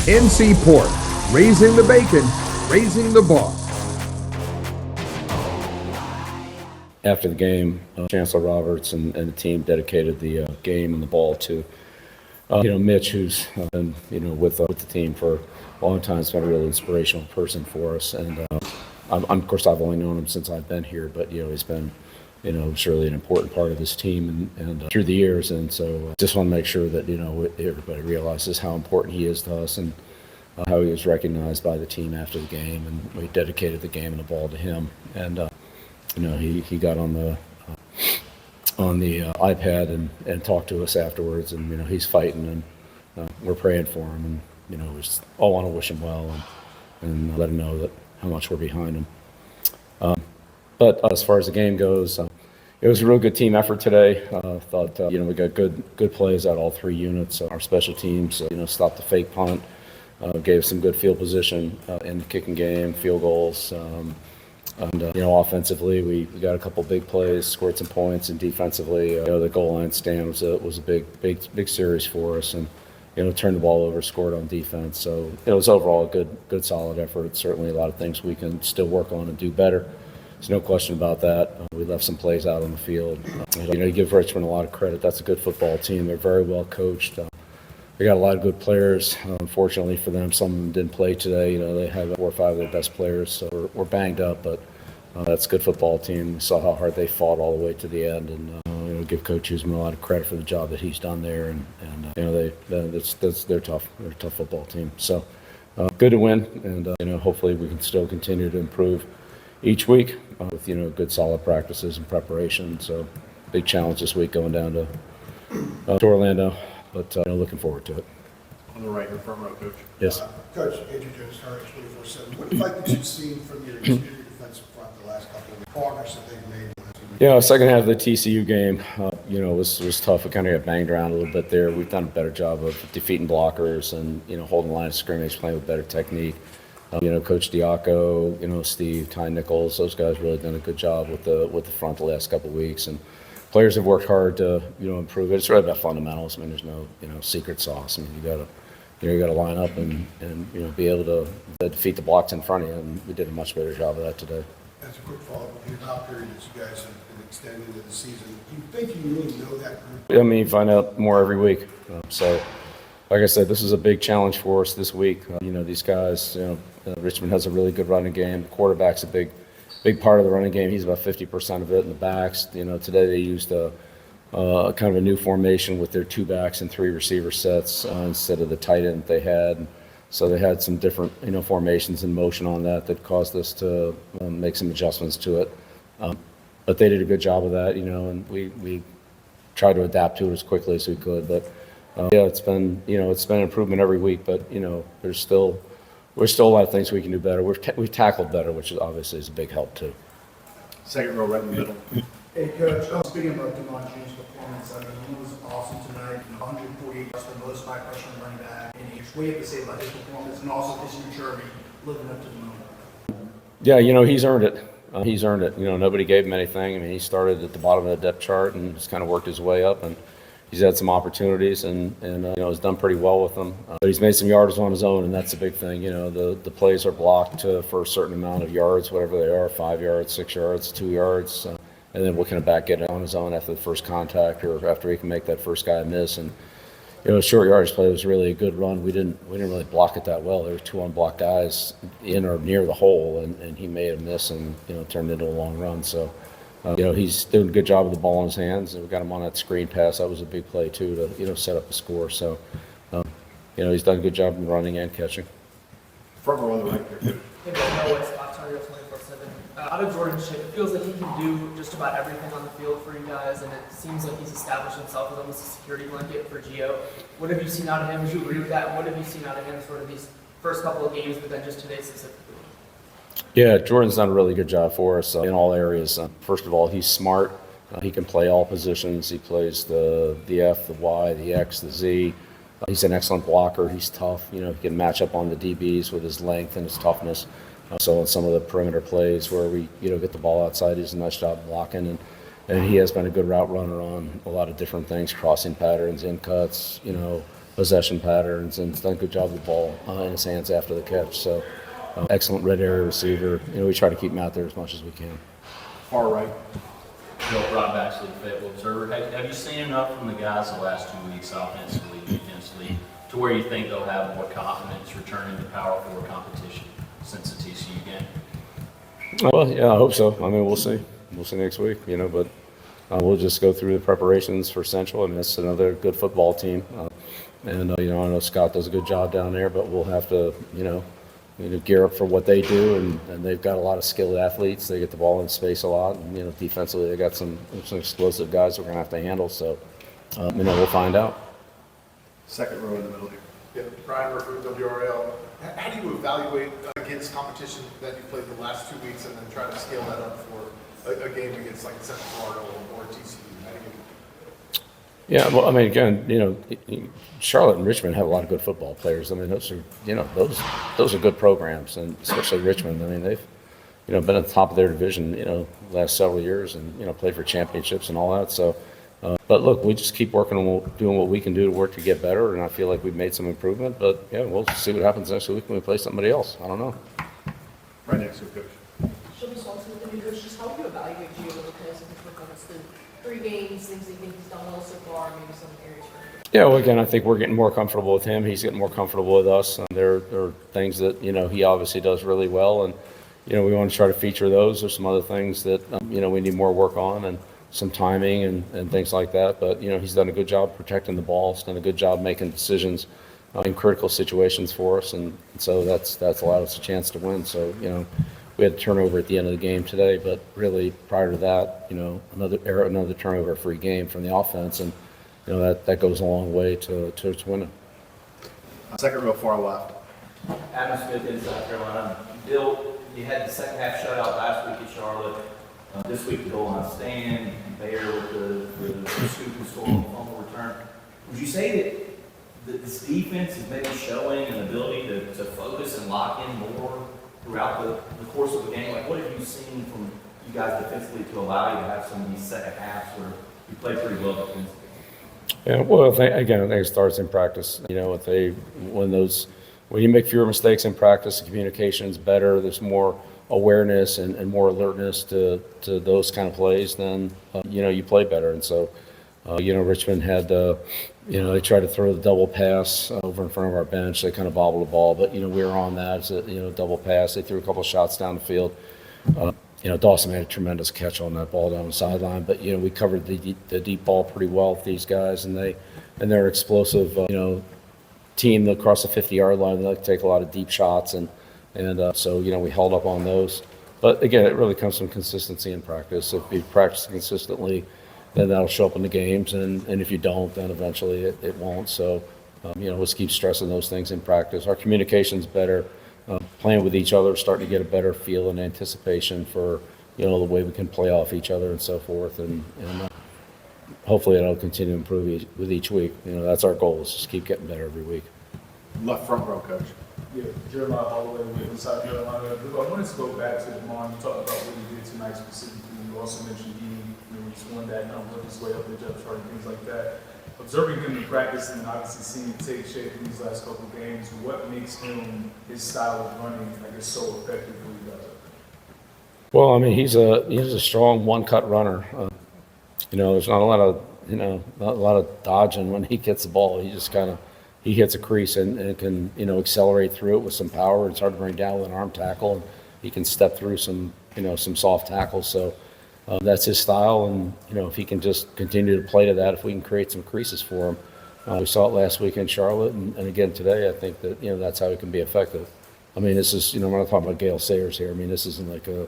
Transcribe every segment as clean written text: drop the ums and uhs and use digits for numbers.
NC Pork, raising the bacon, raising the bar. After the game, Chancellor Roberts and the team dedicated the game and the ball to, Mitch, who's been, with the team for a long time. He's been a really inspirational person for us. And of course, I've only known him since I've been here, but, he's been, surely an important part of this team and through the years. And so just want to make sure that, everybody realizes how important he is to us and how he was recognized by the team after the game. And we dedicated the game and the ball to him. And, he got on the iPad and talked to us afterwards, and he's fighting, and we're praying for him, and we just all want to wish him well and let him know that how much we're behind him. But as far as the game goes, it was a real good team effort today. Thought we got good plays out all three units. Our special teams stopped the fake punt, gave some good field position in the kicking game, field goals. And offensively, we got a couple big plays, scored some points, and defensively, the goal line stand was a big series for us, and turned the ball over, scored on defense. So it was overall a good solid effort. Certainly a lot of things we can still work on and do better. There's no question about that. We left some plays out on the field. You give Richmond a lot of credit. That's a good football team. They're very well coached. They got a lot of good players. Unfortunately for them, some of them didn't play today. They have 4 or 5 of their best players, so we're banged up, but that's a good football team. We saw how hard they fought all the way to the end, and give Coach Huseman a lot of credit for the job that he's done there. And they're tough. They're a tough football team. So good to win, and hopefully we can still continue to improve each week with good solid practices and preparation. So big challenge this week going down to Orlando. But looking forward to it. On the right, your front row, Coach. Yes. Coach, Andrew Jones, RH 24/7. What fight that you've seen from your exterior defensive front the last couple of weeks? Progress that they've made. Yeah, second half of the TCU game, was tough. We kind of got banged around a little bit there. We've done a better job of defeating blockers and holding the line of scrimmage, playing with better technique. Coach Diaco, Steve, Ty Nichols, those guys really done a good job with the front the last couple of weeks, and players have worked hard to improve it. It's really about fundamentals. I mean, there's no secret sauce. I mean, you got to line up and be able to defeat the blocks in front of you, and we did a much better job of that today. As a quick follow-up, in your top period that you guys have been extended into the season, do you think you really know that group? I mean, you find out more every week. So, like I said, this is a big challenge for us this week. These guys, Richmond has a really good running game. The quarterback's a big part of the running game. He's about 50% of it in the backs. Today they used a kind of a new formation with their 2 backs and 3 receiver sets instead of the tight end they had. So they had some different formations and motion on that caused us to make some adjustments to it. But they did a good job of that, and we tried to adapt to it as quickly as we could. But it's been improvement every week. But there's still a lot of things we can do better. We've tackled better, which is obviously is a big help too. Second row, right in the middle. Hey, Coach, speaking about Demon June's performance, he was awesome tonight. 148 yards for most high pressure running back. And what do you have to say about his performance and also his maturity living up to the moment? Yeah, he's earned it. He's earned it. Nobody gave him anything. I mean, he started at the bottom of the depth chart and just kind of worked his way up, and he's had some opportunities and has done pretty well with them. But he's made some yards on his own, and that's the big thing. The plays are blocked for a certain amount of yards, whatever they are, 5 yards, 6 yards, 2 yards. And then what can a back get on his own after the first contact or after he can make that first guy miss? And short yardage play was really a good run. We didn't really block it that well. There were 2 unblocked guys in or near the hole, and he made a miss and turned into a long run. So he's doing a good job with the ball in his hands, and we got him on that screen pass. That was a big play too to set up a score. So he's done a good job in running and catching. Front row on the right here. Hey, Bill, West Ontario 24/7. Out of Jordan Shipp, it feels like he can do just about everything on the field for you guys, and it seems like he's established himself as almost a security blanket for Gio. What have you seen out of him? Would you agree with that? And what have you seen out of him sort of these first couple of games, but then just today specifically? Yeah, Jordan's done a really good job for us in all areas. First of all, he's smart. He can play all positions. He plays the F, the Y, the X, the Z. He's an excellent blocker. He's tough. He can match up on the DBs with his length and his toughness. So in some of the perimeter plays where we get the ball outside, he does a nice job blocking, and he has been a good route runner on a lot of different things, crossing patterns, in cuts, possession patterns, and he's done a good job with the ball in his hands after the catch. So excellent red area receiver. We try to keep him out there as much as we can. Far right. Bill Belichick, faithful observer. Have you seen enough from the guys the last 2 weeks, offensively, defensively, to where you think they'll have more confidence returning to Power 4 competition since the TCU game? Well, yeah, I hope so. I mean, we'll see. We'll see next week, but we'll just go through the preparations for Central, and it's another good football team. And I know Scott does a good job down there, but we'll have to, gear up for what they do, and they've got a lot of skilled athletes. They get the ball in space a lot, and defensively they got some explosive guys we're going to have to handle. So, we'll find out. Second row in the middle here. Yeah, Brian Murphy with WRL. How do you evaluate against competition that you played the last 2 weeks and then try to scale that up for a game against like Central Florida or TCU? How do you? Yeah, well, I mean, again, Charlotte and Richmond have a lot of good football players. I mean, those are, those are good programs, and especially Richmond. I mean, they've, been at the top of their division, the last several years, and played for championships and all that. So, but look, we just keep working on doing what we can do to work to get better, and I feel like we've made some improvement. But yeah, we'll see what happens next week when we play somebody else. I don't know. Right next to the coach. She'll be Swanson with the new coach. Just how would you evaluate Gio Lopez and his performance through 3 games, things that you think he's done well so far, maybe some areas for him? Yeah, well, again, I think we're getting more comfortable with him. He's getting more comfortable with us. There are things that, he obviously does really well, and, we want to try to feature those. There's some other things that, we need more work on, and some timing and things like that. But, he's done a good job protecting the ball. He's done a good job making decisions in critical situations for us, and so that's allowed us a chance to win. So, we had a turnover at the end of the game today, but really prior to that, another turnover-free game from the offense, and that goes a long way to winning. Second row far left. Adam Smith in South Carolina. Bill, you had the second half shutout last week at Charlotte. This week the goal line stand, Gbayor with the scoop and score on the fumble return. Would you say that this defense is maybe showing an ability to focus and lock in more throughout the course of the game? Like, what have you seen from you guys defensively to allow you to have some of these second halves where you play pretty well defensively? Yeah, well, I think it starts in practice. When you make fewer mistakes in practice, the communication's better. There's more awareness and more alertness to those kind of plays. Then you play better. And so, Richmond had they tried to throw the double pass over in front of our bench. They kind of bobbled the ball, but we were on that. It's a double pass. They threw a couple shots down the field. Dawson made a tremendous catch on that ball down the sideline, but we covered the deep ball pretty well with these guys, and they're explosive. Team across the 50-yard line. They like to take a lot of deep shots, and so we held up on those. But again, it really comes from consistency in practice. If you practice consistently, then that'll show up in the games, and if you don't, then eventually it won't. So let's keep stressing those things in practice. Our communication's better. Playing with each other, starting to get a better feel and anticipation for the way we can play off each other and so forth, and hopefully it'll continue to improve with each week. That's our goal, is just keep getting better every week. Left front row, coach. Yeah, Jeremiah Holloway with South Carolina. I wanted to go back to Demond. You talked about what he did tonight specifically. You also mentioned he's won that and worked his way up the depth chart and things like that. Observing him in practice and obviously seeing him take shape in these last couple of games, what makes his style of running, so effective for you guys? Well, I mean, he's a strong one-cut runner. There's not a lot of dodging when he gets the ball. He just he hits a crease and can accelerate through it with some power. It's hard to bring down with an arm tackle, and he can step through some soft tackles. So that's his style, and if he can just continue to play to that, if we can create some creases for him. We saw it last week in Charlotte, and again today. I think that that's how he can be effective. I mean, this is we're not talking about Gale Sayers here. I mean, this isn't like a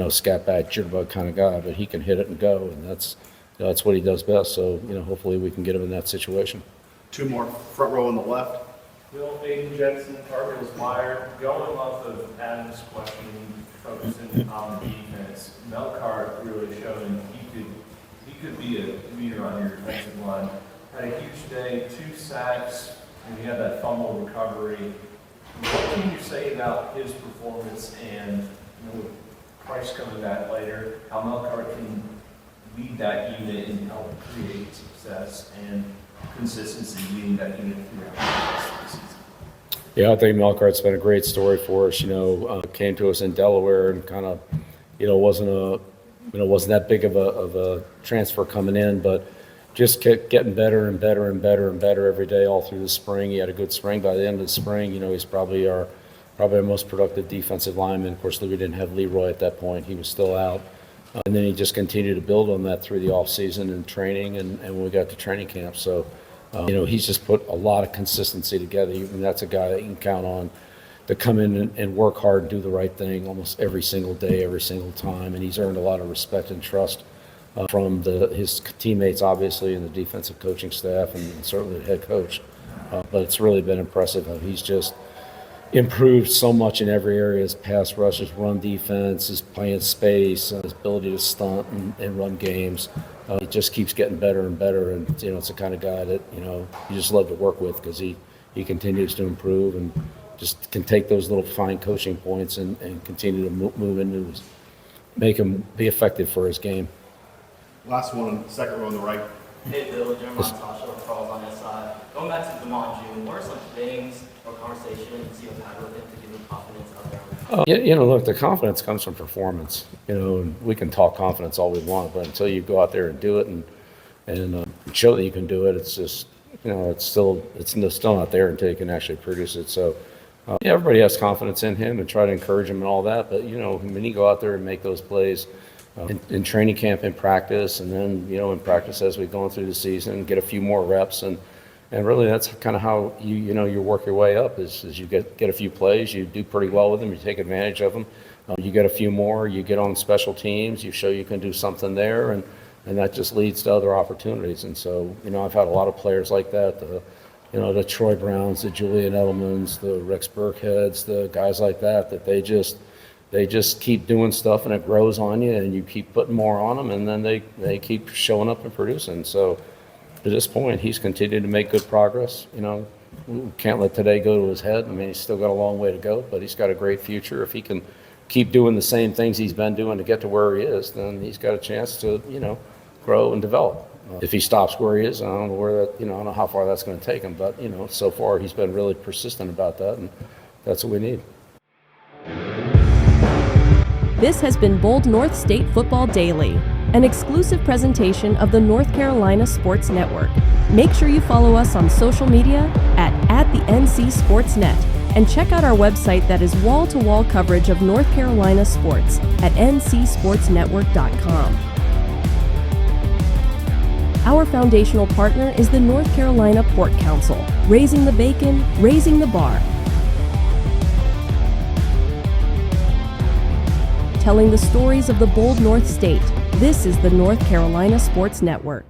scat back jitterbug kind of guy, but he can hit it and go, and that's what he does best. So hopefully we can get him in that situation. 2 more front row on the left. Bill, Aiden Jensen, Cardinals Meyer, going off of Adam's question, focusing on the defense, Melkart really showing he could be a leader on your defensive line. Had a huge day, 2 sacks, and he had that fumble recovery. What can you say about his performance and with Price coming back later, how Melkart can lead that unit and help create success? And consistency leading that unit throughout the season? Yeah, I think Melcart's been a great story for us. Came to us in Delaware and kind of, wasn't that big of a transfer coming in, but just kept getting better and better and better and better every day all through the spring. He had a good spring. By the end of the spring, he's probably our most productive defensive lineman. Of course, we didn't have Leroy at that point. He was still out. And then he just continued to build on that through the offseason and training and when we got to training camp. So, he's just put a lot of consistency together. And that's a guy that you can count on to come in and work hard and do the right thing almost every single day, every single time. And he's earned a lot of respect and trust from his teammates, obviously, and the defensive coaching staff and certainly the head coach. But it's really been impressive how he's just improved so much in every area: his pass rush, his run defense, his playing space, his ability to stunt and run games. He just keeps getting better and better, and it's the kind of guy that you just love to work with because he continues to improve and just can take those little fine coaching points and continue to move into make him be effective for his game. Last one, second row on the right. Hey Bill, Jeremiah Tasha Charles on that side. Going back to Demon June, what are some things or conversations you've had with him to give him confidence out there? Look, the confidence comes from performance. And we can talk confidence all we want, but until you go out there and do it and show that you can do it, it's just it's still not there until you can actually produce it. So everybody has confidence in him and try to encourage him and all that. But when you go out there and make those plays in training camp, in practice, and then in practice as we've gone through the season, get a few more reps and really that's kind of how you work your way up is you get a few plays, you do pretty well with them, you take advantage of them, you get a few more, you get on special teams, you show you can do something there, and that just leads to other opportunities. And so I've had a lot of players like that, the Troy Browns, the Julian Edelmans, the Rex Burkheads, the guys like that they just keep doing stuff and it grows on you and you keep putting more on them and then they keep showing up and producing. So to this point, he's continued to make good progress. We can't let today go to his head. I mean, he's still got a long way to go, but he's got a great future. If he can keep doing the same things he's been doing to get to where he is, then he's got a chance to, grow and develop. If he stops where he is, I don't know I don't know how far that's going to take him, but, so far he's been really persistent about that, and that's what we need. This has been Bold North State Football Daily, an exclusive presentation of the North Carolina Sports Network. Make sure you follow us on social media at the NC Sports Net and check out our website that is wall-to-wall coverage of North Carolina sports at ncsportsnetwork.com. Our foundational partner is the North Carolina Pork Council, raising the bacon, raising the bar. Telling the stories of the bold North State, this is the North Carolina Sports Network.